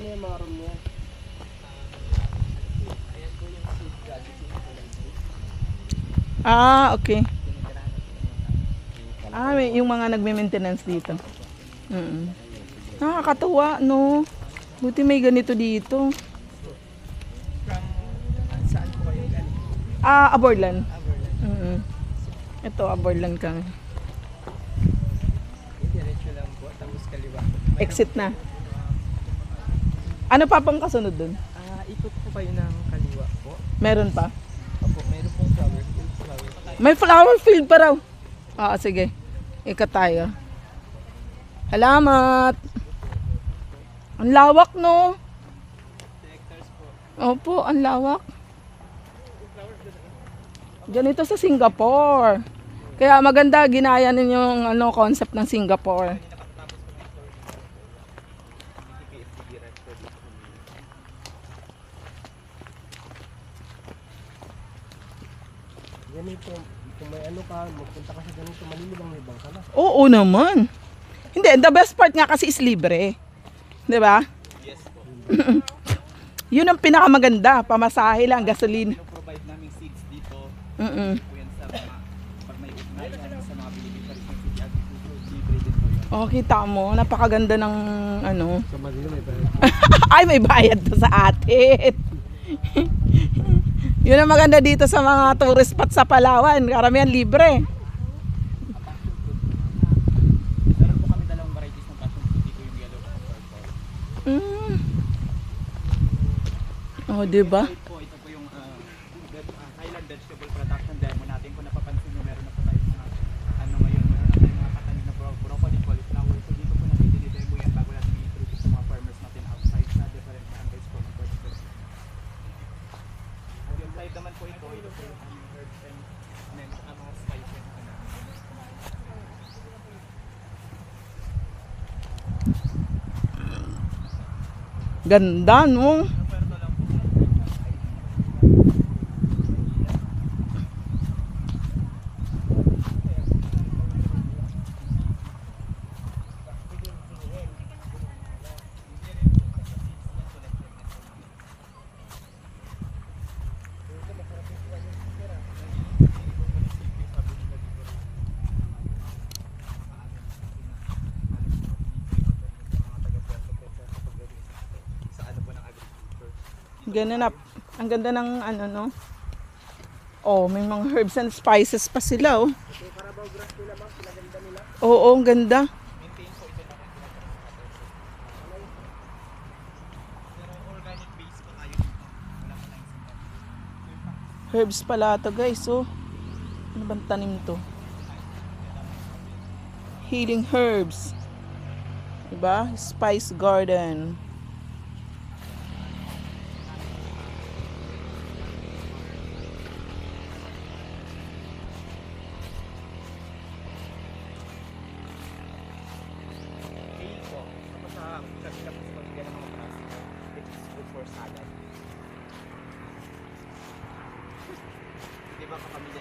Ano yung mga room niya? Ah, okay. Ah, may, yung mga nagme-maintenance dito. Nakakatuwa, no? Buti may ganito dito. Saan po kayo galing? Ah, Aborlan. Aberlan. Ito, Aborlan kami. Diretso lang po, tapos kaliwa. Exit na. Ano pa pang kasunod dun? Ikot po kayo ng kaliwa po. Meron pa? Opo, meron pong flower field. May flower field pa raw. Ah, sige. Ikat tayo. Salamat. Ang lawak, no? Hectares po. Opo, ang lawak. Ganito sa Singapore. Kaya maganda, ginaya ninyo yung concept ng Singapore. Ganito, kung may ano ka, magpunta ka sa ganito, malilibang-libang ka na. Oo naman. Hindi, the best part nga kasi is libre. 'Di ba? Yes po. Yun ang pinakamaganda, pamasahe lang, gasoline. Provide namin seeds dito. Mm. Po yan sa mga, pag may ugnayan sa mga Philippine Paris ng City Agriculture, libre din po yun. Oh, kita mo, napakaganda ng ano. Sa Manila may bayad. Ay, may bayad to sa atin. Yun ang maganda dito sa mga tourist spot sa Palawan. Karamihan libre. Meron po kami dalawang varieties ng passion fruit dito, yung yellow at purple. Oh, diba? Ito po yung Highland Vegetable Production Demo natin. Kung napapansin nyo, meron na po tayong mga ano ngayon, meron na tayong mga katanim na broccoli, cauliflower. So dito po natin dinidemo yan bago natin i-introduce sa mga farmers natin outside sa different barangays po ng Puerto. Yung side naman po ito po yung herbs and mga spices. Ganda, no? Ganun na. Ang ganda ng ano, no? Oh, may mga herbs and spices pa sila, oh. Oo, ang ganda. Herbs pala to, guys, oh. Ano bang tanim to? Healing herbs. Diba? Spice garden. Di ba kapamilya